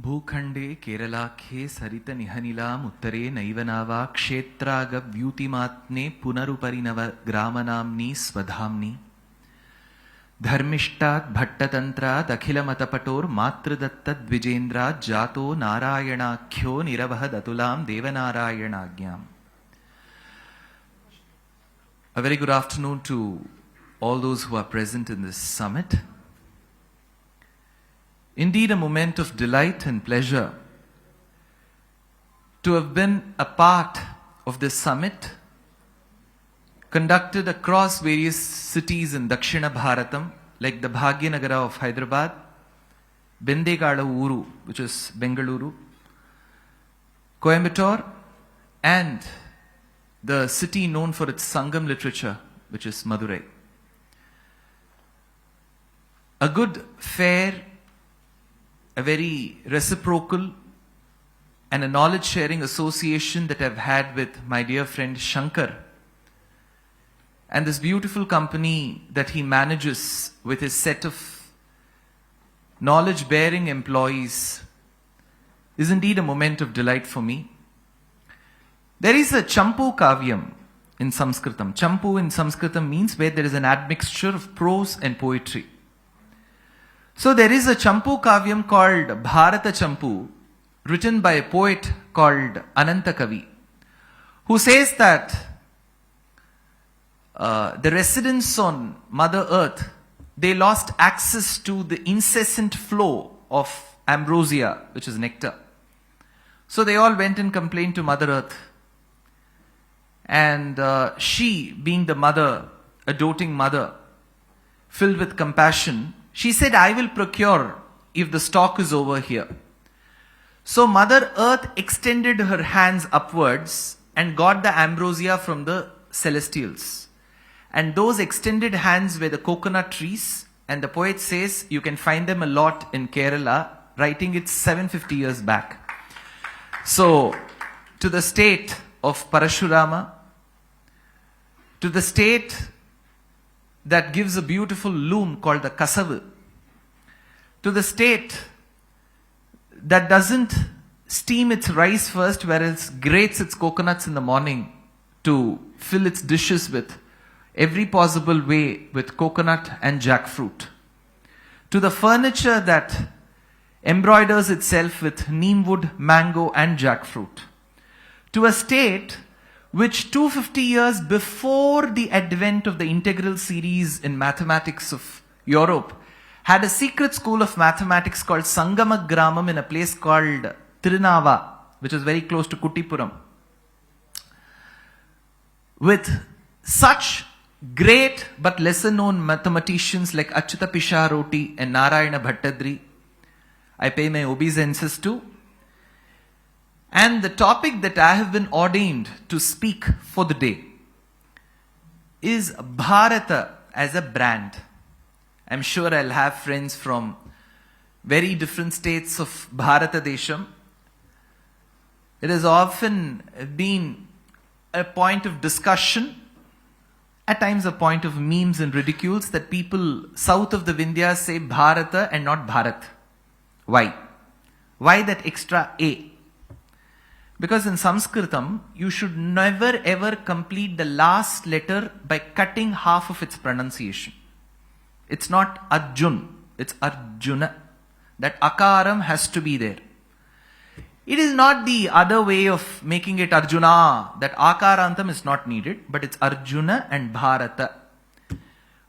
भूखंडे केरलाख्ये सरित निहनिलाम उत्तरे नैवनावा क्षेत्राग व्यूतिमात्ने पुनरुपरिनव ग्रामनाम्नि स्वधाम्नि धर्मिष्ठात् भट्टतन्त्रात् अखिलमतपटोर् मातृदत्तद्विजेन्द्रात् जातो नारायणाख्यो निरवहद् अतुलां देवनारायणाज्ञाम्. A very good afternoon to all those who are present in this summit. Indeed, a moment of delight and pleasure to have been a part of this summit conducted across various cities in Dakshina Bharatam, like the Bhagyanagara of Hyderabad, Bendegala Uru, which is Bengaluru, Coimbatore, and the city known for its Sangam literature, which is Madurai. A good fair, a very reciprocal and a knowledge-sharing association that I've had with my dear friend Shankar, and this beautiful company that he manages with his set of knowledge-bearing employees is indeed a moment of delight for me. There is a Champu Kavyam in Sanskritam. Champu in Sanskritam means where there is an admixture of prose and poetry. So there is a Champu Kavyam called Bharata Champu, written by a poet called Ananta Kavi, who says that the residents on Mother Earth, they lost access to the incessant flow of ambrosia, which is nectar. So they all went and complained to Mother Earth. And she, being the mother, a doting mother, filled with compassion, she said, I will procure if the stock is over here. So Mother Earth extended her hands upwards and got the ambrosia from the celestials. And those extended hands were the coconut trees. And the poet says you can find them a lot in Kerala, writing it 750 years back. So to the state of Parashurama, to the state that gives a beautiful loom called the Kasavu, to the state that doesn't steam its rice first, whereas grates its coconuts in the morning to fill its dishes with every possible way with coconut and jackfruit, to the furniture that embroiders itself with neem wood, mango and jackfruit, to a state which 250 years before the advent of the integral series in mathematics of Europe had a secret school of mathematics called Sangama Gramam in a place called Tirunava, which is very close to Kuttipuram, with such great but lesser known mathematicians like Achyuta Pisharoti and Narayana Bhattadri. I pay my obeisances to. And the topic that I have been ordained to speak for the day is Bharata as a brand. I'm sure I'll have friends from very different states of Bharata Desham. It has often been a point of discussion, at times a point of memes and ridicules, that people south of the Vindhyas say Bharata and not Bharat. Why? Why that extra A? Because in Sanskritam, you should never ever complete the last letter by cutting half of its pronunciation. It's not Arjun, it's Arjuna. That akaram has to be there. It is not the other way of making it Arjuna, that akarantam is not needed, but it's Arjuna and Bharata.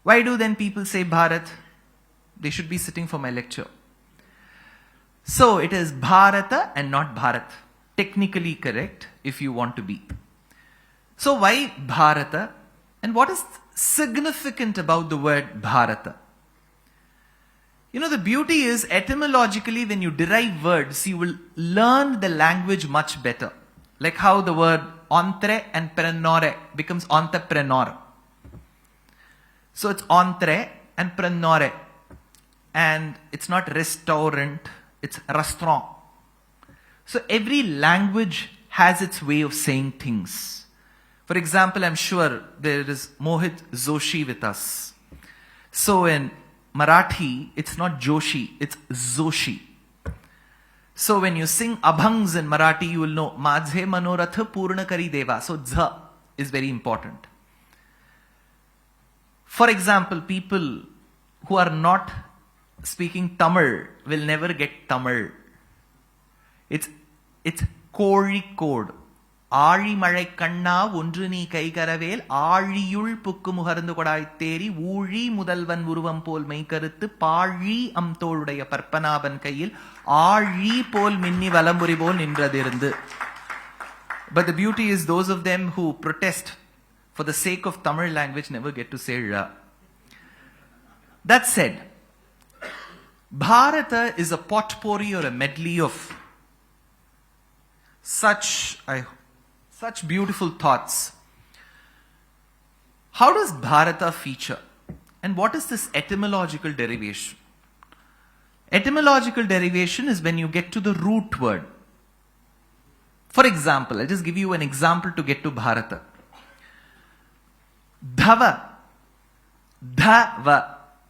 Why do then people say Bharat? They should be sitting for my lecture. So it is Bharata and not Bharat. Technically correct if you want to be. So why Bharata? And what is significant about the word Bharata? You know, the beauty is etymologically when you derive words, you will learn the language much better. Like how the word entre and prenore becomes entrepreneur. So it's entre and prenore. And it's not restaurant, it's restaurant. So every language has its way of saying things. For example, I'm sure there is Mohit Zoshi with us. So in Marathi, it's not Joshi, it's Zoshi. So when you sing abhangs in Marathi, you will know Madhe Manoratha Purna Kari Deva. So dha is very important. For example, people who are not speaking Tamil will never get Tamil. It's Kozhikode. ஆழி மழை கண்ணா ஒன்று நீ கைகரவேல் ஆழியுள் book முகர்ந்து கொடாய் தேரி ஊழி முதல்வன் உருவம் போல் மெய்கருத்து பாழி அம்தோளுடைய பற்பனாபன் கையில் ஆழி போல் மின்னி வலம்புரி போல் நின்றதிருந்து. But the beauty is those of them who protest for the sake of Tamil language never get to say Ra. That said, Bharata is a potpourri or a medley of such beautiful thoughts. How does Bharata feature? And what is this etymological derivation? Etymological derivation is when you get to the root word. For example, I'll just give you an example to get to Bharata. Dhava. Dhava.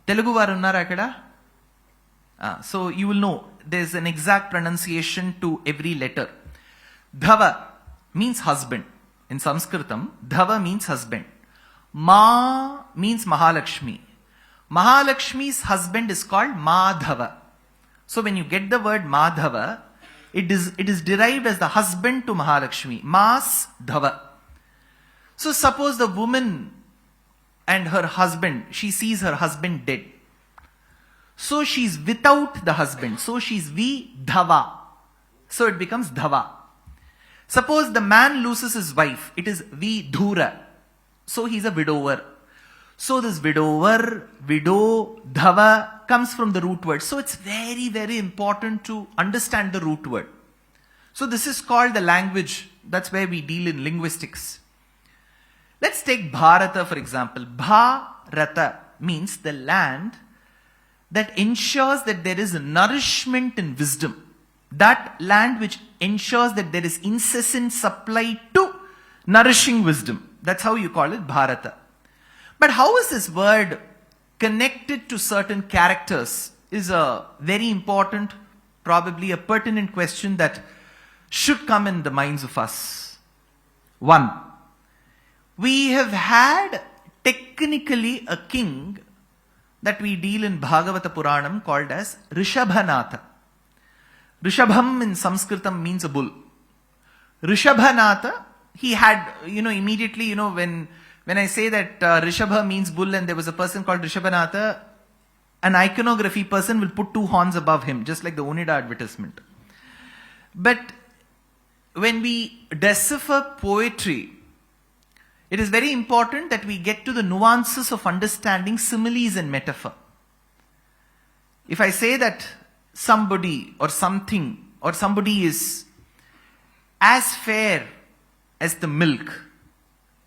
Telugu varu unnara akkada? So you will know there's an exact pronunciation to every letter. Dhava means husband. In Sanskritam, Dhava means husband. Ma means Mahalakshmi. Mahalakshmi's husband is called Madhava. So when you get the word Madhava, it is derived as the husband to Mahalakshmi. Mas Dhava. So suppose the woman and her husband, she sees her husband dead. So she's without the husband. So she's Vidhava. So it becomes Dhava. Suppose the man loses his wife. It is Vidhura. So he's a widower. So this widower, widow, Dhava comes from the root word. So it's very, very important to understand the root word. So this is called the language. That's where we deal in linguistics. Let's take Bharata for example. Bharata means the land that ensures that there is nourishment and wisdom. That land which ensures that there is incessant supply to nourishing wisdom. That's how you call it Bharata. But how is this word connected to certain characters is a very important, probably a pertinent question that should come in the minds of us. One, we have had technically a king that we deal in Bhagavata Puranam called as Rishabhanatha. Rishabham in Sanskritam means a bull. Rishabhanatha, he had, immediately, when I say that Rishabha means bull and there was a person called Rishabhanatha, an iconography person will put two horns above him, just like the Onida advertisement. But when we decipher poetry, it is very important that we get to the nuances of understanding similes and metaphor. If I say that somebody or something or somebody is as fair as the milk,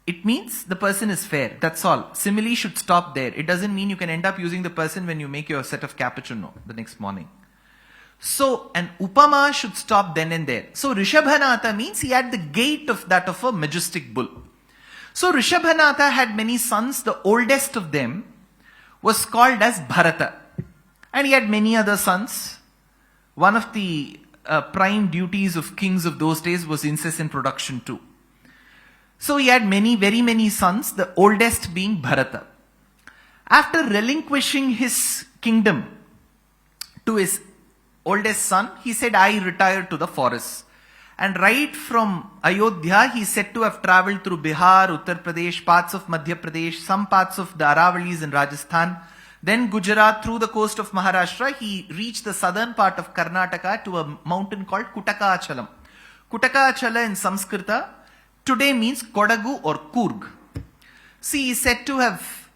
it means the person is fair. That's all. Simile should stop there. It doesn't mean you can end up using the person when you make your set of cappuccino the next morning. So an upama should stop then and there. So Rishabhanatha means he had the gait of that of a majestic bull. So Rishabhanatha had many sons. The oldest of them was called as Bharata. And he had many other sons. One of the prime duties of kings of those days was incessant production too. So he had very many sons, the oldest being Bharata. After relinquishing his kingdom to his oldest son, he said, I retire to the forest. And right from Ayodhya, he is said to have travelled through Bihar, Uttar Pradesh, parts of Madhya Pradesh, some parts of the Aravalis in Rajasthan, then Gujarat, through the coast of Maharashtra. He reached the southern part of Karnataka to a mountain called Kutakachalam. Kutakachala in Sanskrita today means Kodagu or Kurg. See, he is said to have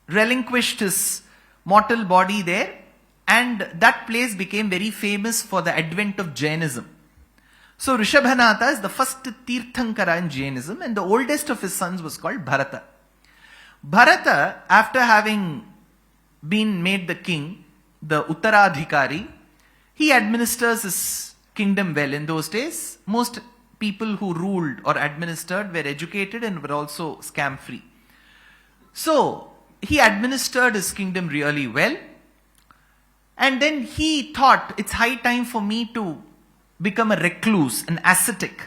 relinquished his mortal body there, and that place became very famous for the advent of Jainism. So Rishabhanatha is the first Tirthankara in Jainism, and the oldest of his sons was called Bharata. Bharata, after having been made the king, the Uttaradhikari, he administers his kingdom well. In those days, most people who ruled or administered were educated and were also scam free. So he administered his kingdom really well. And then he thought, it's high time for me to become a recluse, an ascetic.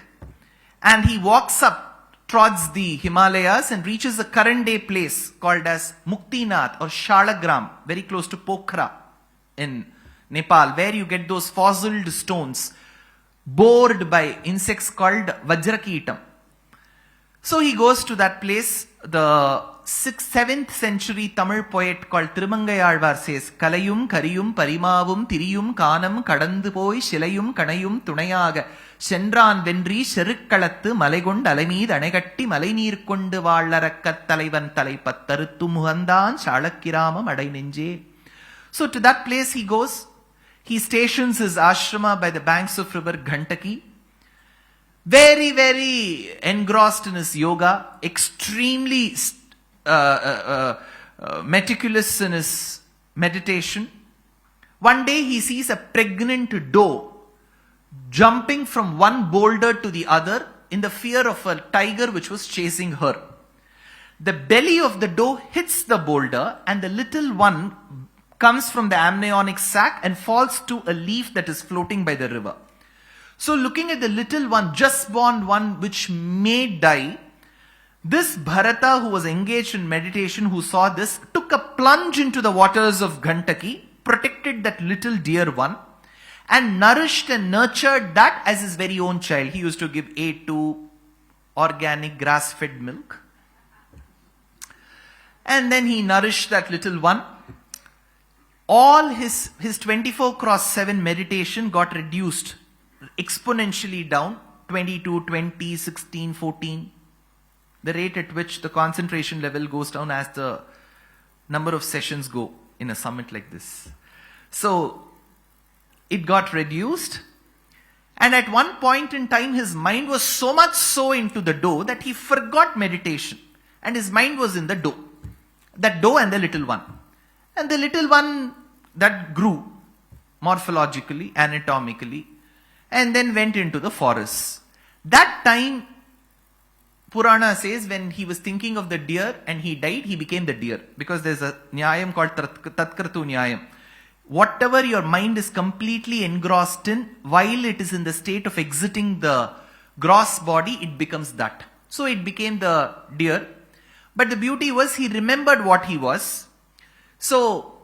And he walks up towards the Himalayas and reaches a current day place called as Muktinath or Shalagram, very close to Pokhara in Nepal, where you get those fossiled stones bored by insects called Vajrakitam. So he goes to that place. The 7th century Tamil poet called Thirumangai says, Kalayum, Kariyum, Parimavum, Tiriyum, Kanam, Kadandu poi, Shilayum, Kanayum, Tunayaga, Shendran Vendri, Sherikkalathu, Malegund, Alamid, Anegatti, Malaynir Kundu Valarakat, Talaivan Talaipattarutu Muhandan, Shalakirama, Madai Ninje. So to that place he goes. He stations his ashrama by the banks of river Ghandaki. Very, very engrossed in his yoga, extremely meticulous in his meditation. One day he sees a pregnant doe jumping from one boulder to the other in the fear of a tiger which was chasing her. The belly of the doe hits the boulder and the little one comes from the amniotic sac and falls to a leaf that is floating by the river. So looking at the little one, just born one which may die, this Bharata, who was engaged in meditation, who saw this, took a plunge into the waters of Ghandaki, protected that little dear one, and nourished and nurtured that as his very own child. He used to give A2 organic grass-fed milk. And then he nourished that little one. All his 24x7 meditation got reduced exponentially down, 22, 20, 16, 14. The rate at which the concentration level goes down as the number of sessions go in a summit like this. So it got reduced, and at one point in time his mind was so much so into the doe that he forgot meditation, and his mind was in the doe. That doe and the little one. And the little one that grew morphologically, anatomically, and then went into the forest. That time, Purana says, when he was thinking of the deer and he died, he became the deer. Because there's a nyayam called Tatkratu Nyayam. Whatever your mind is completely engrossed in, while it is in the state of exiting the gross body, it becomes that. So it became the deer. But the beauty was he remembered what he was. So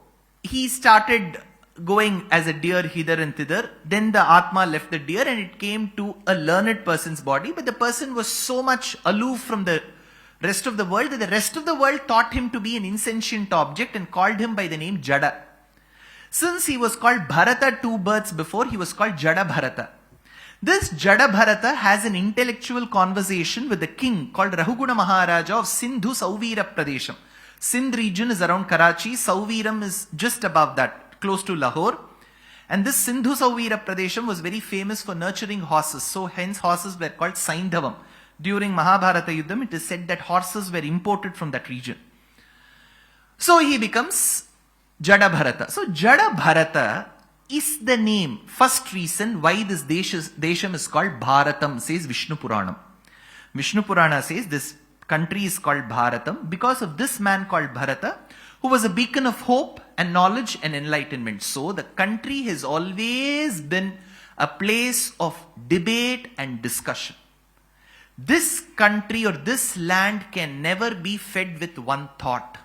he started going as a deer hither and thither. Then the Atma left the deer and it came to a learned person's body. But the person was so much aloof from the rest of the world that the rest of the world thought him to be an insentient object and called him by the name Jada. Since he was called Bharata 2 births before, he was called Jada Bharata. This Jada Bharata has an intellectual conversation with the king called Rahuguna Maharaja of Sindhu Sauvira Pradesham. Sindh region is around Karachi. Sauviram is just above that, close to Lahore. And this Sindhu Sauvira Pradesham was very famous for nurturing horses. So hence horses were called Saindhavam. During Mahabharata Yuddham, it is said that horses were imported from that region. So he becomes Jada Bharata. So Jada Bharata is the name, first reason why this Desham is called Bharatam, says Vishnu Puranam. Vishnu Purana says this country is called Bharatam because of this man called Bharata, who was a beacon of hope and knowledge and enlightenment. So the country has always been a place of debate and discussion. This country or this land can never be fed with one thought.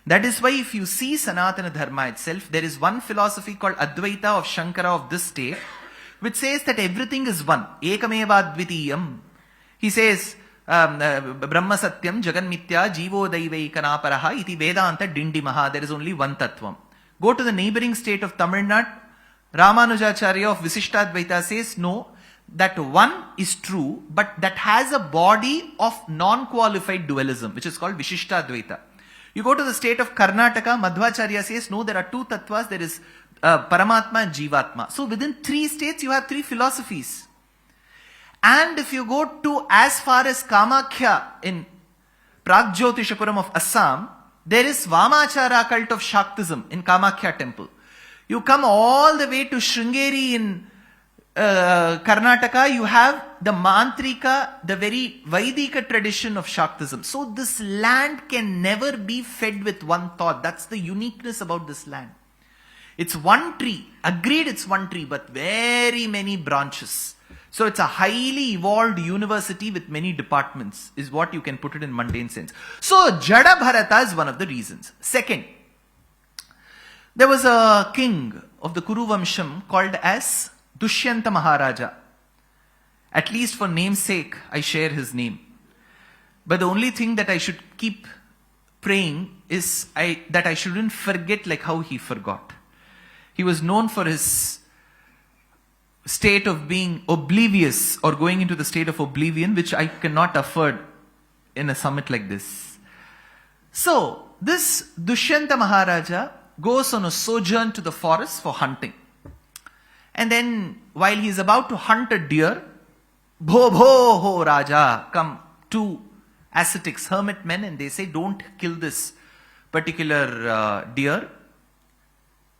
That is why if you see Sanatana Dharma itself, there is one philosophy called Advaita of Shankara of this state, which says that everything is one. Ekameva Advitiyam. He says, Brahma Satyam, Jagan Mithya, Jivo Daivai Kanaparaha, Iti Vedanta Dindimaha. There is only one Tattvam. Go to the neighboring state of Tamil Nadu. Ramanujacharya of Visishtadvaita says, no, that one is true, but that has a body of non-qualified dualism, which is called Vishishtadvaita. You go to the state of Karnataka, Madhvacharya says, no, there are two tattvas, there is Paramatma and Jivatma. So within three states, you have three philosophies. And if you go to as far as Kamakhya in Pragjyotishapuram of Assam, there is Vamachara cult of Shaktism in Kamakhya temple. You come all the way to Sringeri in Karnataka, you have the Mantrika, the very Vaidika tradition of Shaktism. So this land can never be fed with one thought. That's the uniqueness about this land. It's one tree. Agreed, it's one tree, but very many branches. So it's a highly evolved university with many departments, is what you can put it in mundane sense. So Jada Bharata is one of the reasons. Second, there was a king of the Kuru Vamsham called as Dushyanth Maharaja. At least for namesake, I share his name. But the only thing that I should keep praying is that I shouldn't forget like how he forgot. He was known for his state of being oblivious or going into the state of oblivion, which I cannot afford in a summit like this. So, this Dushyanta Maharaja goes on a sojourn to the forest for hunting. And then, while he is about to hunt a deer, Bho Bho Ho Raja, come two ascetics, hermit men, and they say, don't kill this particular deer.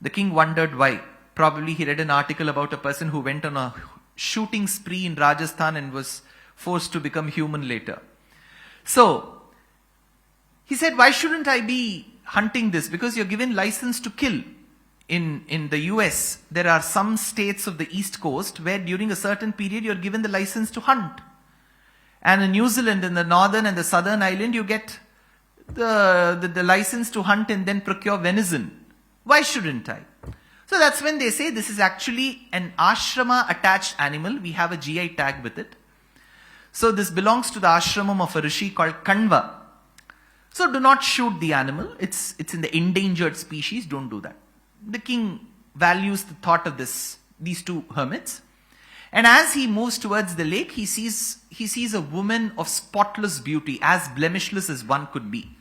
The king wondered why. Probably he read an article about a person who went on a shooting spree in Rajasthan and was forced to become human later. So, he said, why shouldn't I be hunting this? Because you're given license to kill. In the US, there are some states of the East Coast where during a certain period you're given the license to hunt. And in New Zealand, in the northern and the southern island, you get the license to hunt and then procure venison. Why shouldn't I? So that's when they say this is actually an ashrama attached animal. We have a GI tag with it. So this belongs to the ashramam of a rishi called Kanva. So do not shoot the animal. It's in the endangered species. Don't do that. The king values the thought of these two hermits. And as he moves towards the lake, he sees a woman of spotless beauty, as blemishless as one could be.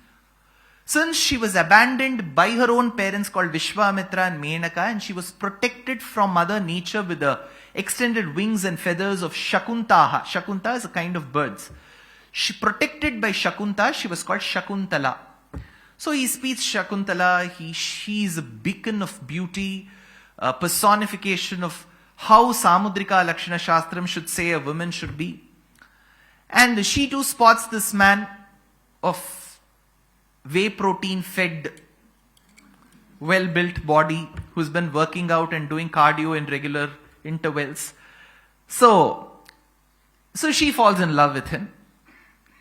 Since she was abandoned by her own parents called Vishwamitra and Menaka, and she was protected from Mother Nature with the extended wings and feathers of Shakuntaha. Shakunta is a kind of birds. She protected by Shakunta, she was called Shakuntala. So he speaks Shakuntala, she is a beacon of beauty, a personification of how Samudrika Lakshana Shastram should say a woman should be. And she too spots this man of whey protein fed, well-built body who's been working out and doing cardio in regular intervals. So she falls in love with him.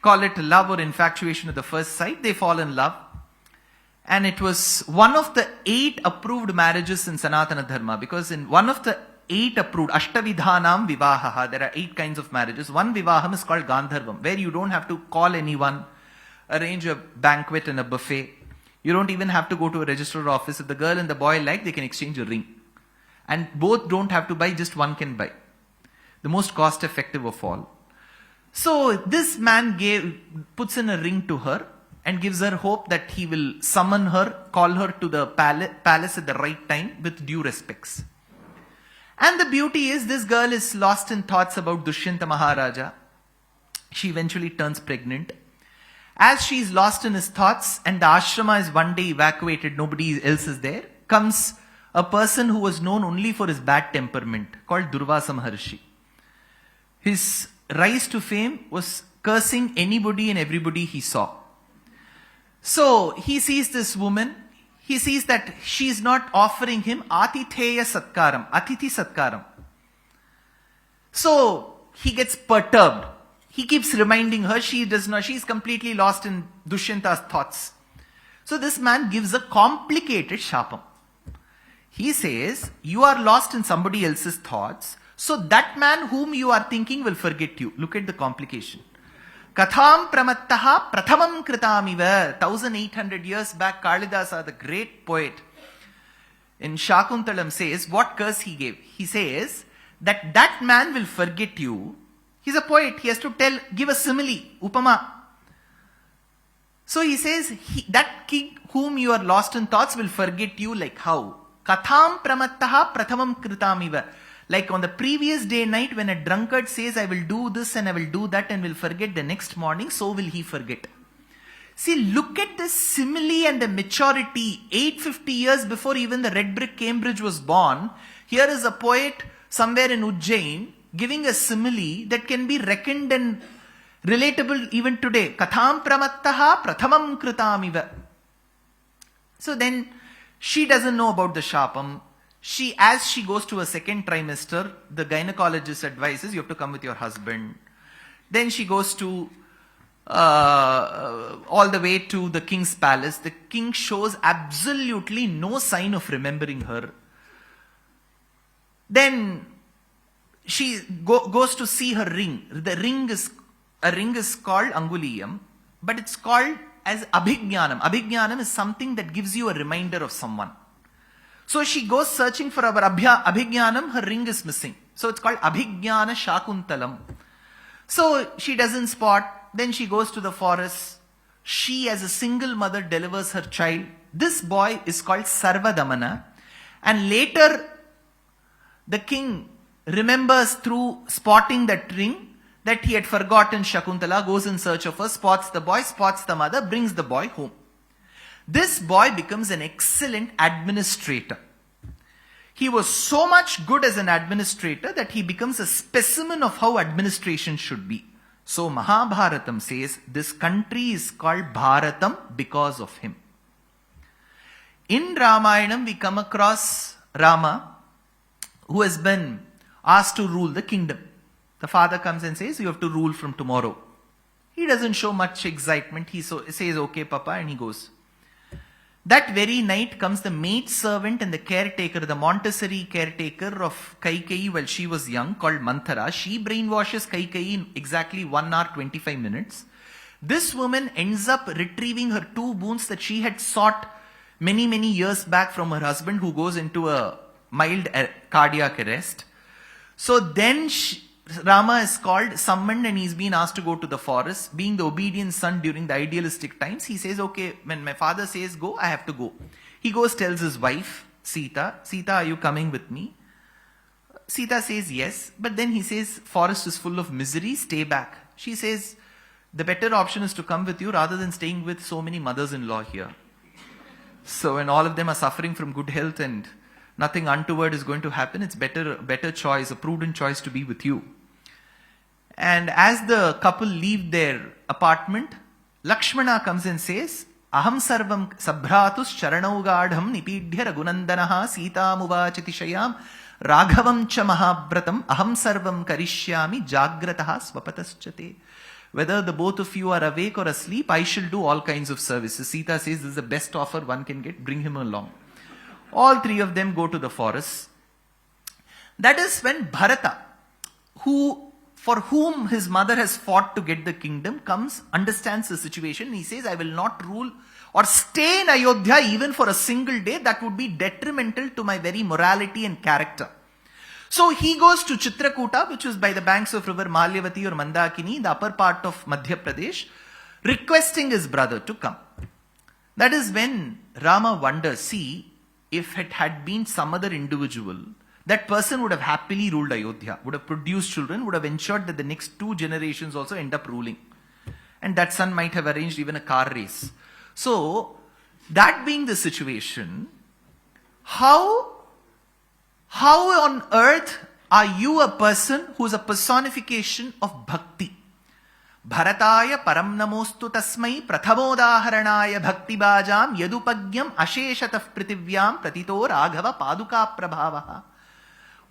Call it love or infatuation at the first sight. They fall in love. And it was one of the 8 approved marriages in Sanatana Dharma, because in one of the 8 approved, Ashtavidhanam Vivahaha, there are 8 kinds of marriages. One Vivaham is called Gandharvam, where you don't have to call anyone, arrange a banquet and a buffet. You don't even have to go to a registrar office. If the girl and the boy like, they can exchange a ring. And both don't have to buy, just one can buy. The most cost effective of all. So this man puts in a ring to her and gives her hope that he will summon her, call her to the palace at the right time with due respects. And the beauty is, this girl is lost in thoughts about Dushyanta Maharaja. She eventually turns pregnant. As she is lost in his thoughts and the ashrama is one day evacuated, nobody else is there, comes a person who was known only for his bad temperament, called Durvasa Maharshi. His rise to fame was cursing anybody and everybody he saw. So he sees this woman, he sees that she is not offering him Atitheya Satkaram, Atithi Satkaram. So he gets perturbed. He keeps reminding her, she is completely lost in Dushyanta's thoughts. So this man gives a complicated shapam. He says, you are lost in somebody else's thoughts, so that man whom you are thinking will forget you. Look at the complication. Katham pramattaha prathamam kritamiva. 1800 years back, Kalidasa, the great poet, in Shakuntalam says, what curse he gave? He says that that man will forget you. He's a poet. He has to give a simile, upama. So he says, that king whom you are lost in thoughts will forget you like how? Katham pramattaha prathamam kritamiva. Like on the previous day night when a drunkard says, I will do this and I will do that and will forget the next morning, so will he forget. See, look at the simile and the maturity. 850 years before even the red brick Cambridge was born, here is a poet somewhere in Ujjain giving a simile that can be reckoned and relatable even today. Katham pramattaha prathamam kritamiva. So then she doesn't know about the shapam. As she goes to a second trimester, the gynecologist advises you have to come with your husband. Then she goes to all the way to the king's palace. The king shows absolutely no sign of remembering her. Then she goes to see her ring. A ring is called Anguliyam, but it's called as Abhignanam. Abhignanam is something that gives you a reminder of someone. So she goes searching for our Abhignanam, her ring is missing. So it's called Abhignana Shakuntalam. So she doesn't spot, then she goes to the forest. She as a single mother delivers her child. This boy is called Sarvadamana. And later the king remembers through spotting that ring that he had forgotten Shakuntala, goes in search of her, spots the boy, spots the mother, brings the boy home. This boy becomes an excellent administrator. He was so much good as an administrator that he becomes a specimen of how administration should be. So Mahabharatam says this country is called Bharatam because of him. In Ramayanam we come across Rama, who has been asked to rule the kingdom. The father comes and says, you have to rule from tomorrow. He doesn't show much excitement. He says, okay, Papa, and he goes. That very night comes the maid servant and the caretaker, the Montessori caretaker of Kaikeyi while she was young, called Manthara. She brainwashes Kaikeyi in exactly 1 hour 25 minutes. This woman ends up retrieving her 2 boons that she had sought many years back from her husband, who goes into a mild cardiac arrest. So then Rama is summoned, and he's been asked to go to the forest. Being the obedient son during the idealistic times, he says, okay, when my father says go, I have to go. He goes, tells his wife, Sita, are you coming with me? Sita says yes, but then he says, forest is full of misery, stay back. She says, the better option is to come with you rather than staying with so many mothers-in-law here. So when all of them are suffering from good health and nothing untoward is going to happen, it's better choice, a prudent choice to be with you. And as the couple leave their apartment, Lakshmana comes and says, Aham sarvam sabhratus charanaugadham nipidhya raghunandanaha sitamuvachitishayam raghavam cha mahabratam aham sarvam karishyami jagrataha swapataschate. Whether the both of you are awake or asleep, I shall do all kinds of services. Sita says, this is the best offer one can get, bring him along. All 3 of them go to the forest. That is when Bharata, for whom his mother has fought to get the kingdom, comes, understands the situation. He says, I will not rule or stay in Ayodhya even for a single day. That would be detrimental to my very morality and character. So he goes to Chitrakuta, which is by the banks of river Malyavati or Mandakini, the upper part of Madhya Pradesh, requesting his brother to come. That is when Rama wonders, see, if it had been some other individual, that person would have happily ruled Ayodhya, would have produced children, would have ensured that the next 2 generations also end up ruling. And that son might have arranged even a car race. So, that being the situation, how on earth are you a person who is a personification of bhakti? Bharataya param namostu tasmai prathamodaharanaya bhakti bhajam yadupagyam asheshatah pritivyam pratito raghava paduka prabhavaha.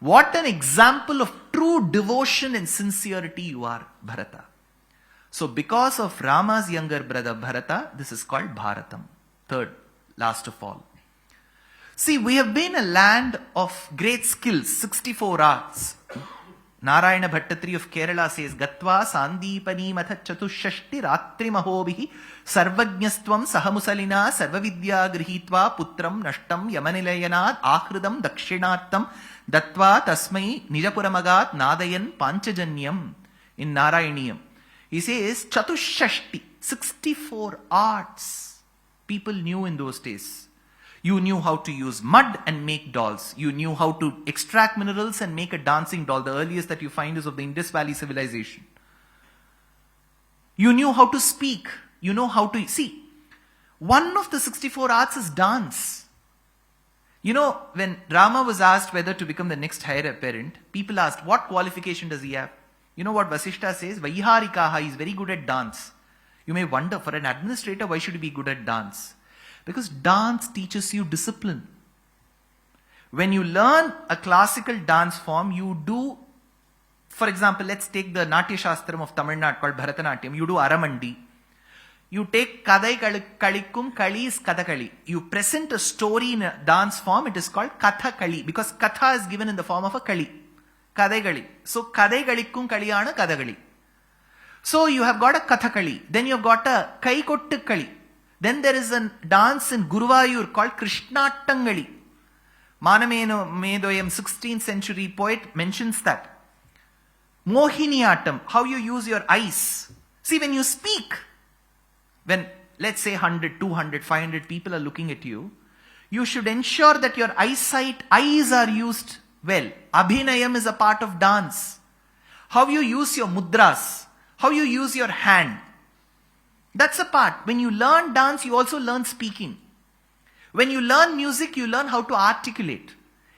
What an example of true devotion and sincerity you are, Bharata. So because of Rama's younger brother Bharata, this is called Bharatam. Third, last of all. See, we have been a land of great skills, 64 arts. Narayana Bhattatri of Kerala says, Gatva Sandipani Matha Chatushashti Ratri Mahobihi Sarvajnastvam Sahamusalina Sarvavidya Grihitva Putram Nashtam Yamanilayanad Ahridam Dakshinartam Datva Tasmai Nijapuramagat Nadayan Panchajanyam in Narayaniyam. He says Chatushashti, 64 arts people knew in those days. You knew how to use mud and make dolls. You knew how to extract minerals and make a dancing doll. The earliest that you find is of the Indus Valley civilization. You knew how to speak. You know how to see. One of the 64 arts is dance. You know, when Rama was asked whether to become the next heir apparent, people asked, what qualification does he have? You know what Vasishta says? Vaiharikaha, he is very good at dance. You may wonder, for an administrator, why should he be good at dance? Because dance teaches you discipline. When you learn a classical dance form, you do, for example, let's take the Natya Shastram of Tamil Nadu called Bharatanatyam. You do Aramandi. You take Kadai Kalikkum, Kali is Kathakali. You present a story in a dance form, it is called Kathakali because Katha is given in the form of a Kali. Kadai Kali. So Kadai Kalikkum Kaliyana Kathakali. So you have got a Kathakali. Then you have got a Kaikottu Kali. Then there is a dance in Guruvayur called Krishnattangali. Manameno Medoyam, 16th century poet, mentions that. Mohiniyattam, how you use your eyes. See, when you speak, when let's say 100, 200, 500 people are looking at you, you should ensure that your eyes are used well. Abhinayam is a part of dance. How you use your mudras, how you use your hand. That's a part. When you learn dance, you also learn speaking. When you learn music, you learn how to articulate.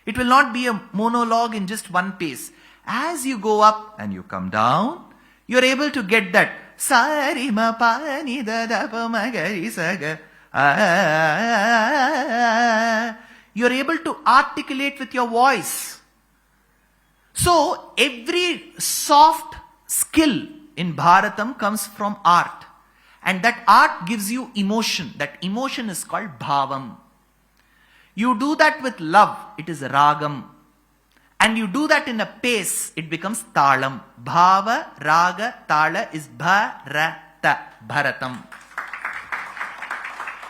It will not be a monologue in just one pace. As you go up and you come down, you're able to get that. Sari ma pa ni da da pa ma ga ri sa ga. You're able to articulate with your voice. So every soft skill in Bharatam comes from art. And that art gives you emotion. That emotion is called bhavam. You do that with love, it is ragam. And you do that in a pace, it becomes talam. Bhava, raga, tala is bharata, bharatam.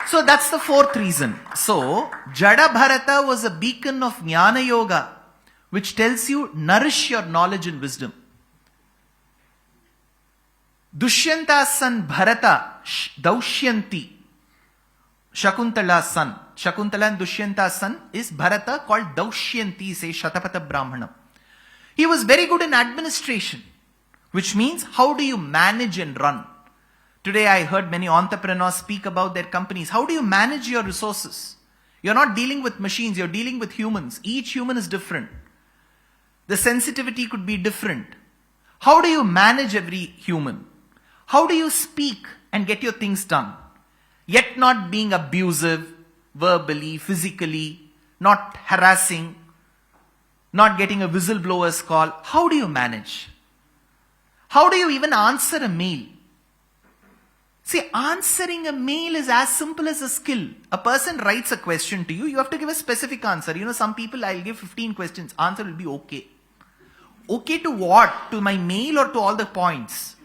So that's the fourth reason. So, Jada Bharata was a beacon of Jnana Yoga, which tells you, nourish your knowledge and wisdom. Dushyanta's son Bharata, Dushyanti, Shakuntala's son. Shakuntala and Dushyanta's son is Bharata, called Dushyanti, say Shatapatha Brahmana. He was very good in administration, which means how do you manage and run. Today I heard many entrepreneurs speak about their companies. How do you manage your resources? You're not dealing with machines, you're dealing with humans. Each human is different. The sensitivity could be different. How do you manage every human? How do you speak and get your things done? Yet not being abusive, verbally, physically, not harassing, not getting a whistleblower's call. How do you manage? How do you even answer a mail? See, answering a mail is as simple as a skill. A person writes a question to you, you have to give a specific answer. You know, some people, I'll give 15 questions, answer will be okay. Okay to what? To my mail or to all the points?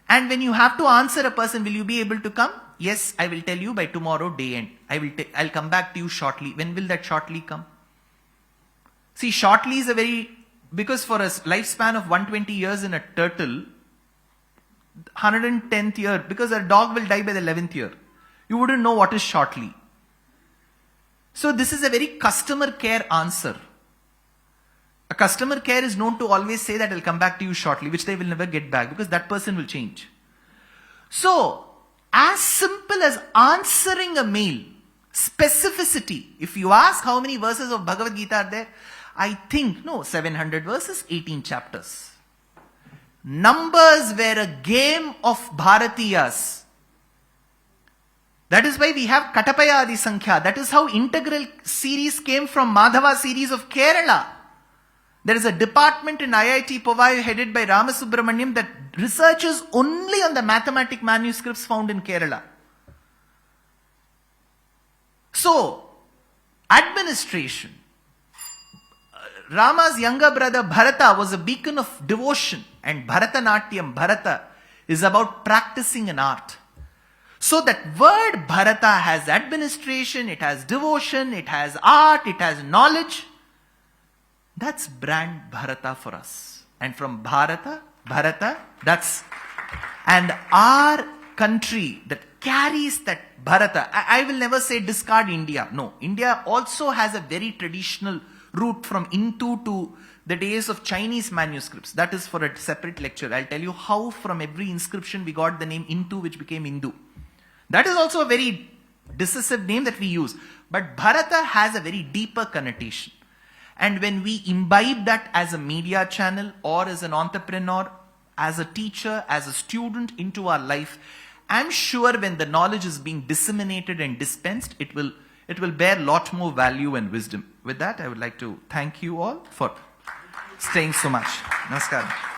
And when you have to answer a person, will you be able to come? Yes, I will tell you by tomorrow day end. I'll come back to you shortly. When will that shortly come? See, shortly is because for a lifespan of 120 years in a turtle, 110th year, because a dog will die by the 11th year. You wouldn't know what is shortly. So this is a very customer care answer. A customer care is known to always say that I'll come back to you shortly, which they will never get back because that person will change. So, as simple as answering a mail, specificity. If you ask how many verses of Bhagavad Gita are there, I think, 700 verses, 18 chapters. Numbers were a game of Bharatiyas. That is why we have Katapaya Adi Sankhya. That is how integral series came from Madhava series of Kerala. There is a department in IIT Povai headed by Ramasubramaniam that researches only on the mathematic manuscripts found in Kerala. So, administration. Rama's younger brother Bharata was a beacon of devotion, and Bharatanatyam, Bharata, is about practicing an art. So that word Bharata has administration, it has devotion, it has art, it has knowledge. That's brand Bharata for us. And from Bharata, and our country that carries that Bharata. I will never say discard India. No, India also has a very traditional root from Intu to the days of Chinese manuscripts. That is for a separate lecture. I'll tell you how from every inscription we got the name Intu, which became Hindu. That is also a very decisive name that we use. But Bharata has a very deeper connotation. And when we imbibe that as a media channel or as an entrepreneur, as a teacher, as a student into our life, I'm sure when the knowledge is being disseminated and dispensed, it will bear lot more value and wisdom. With that, I would like to thank you all for staying so much. Namaskaram.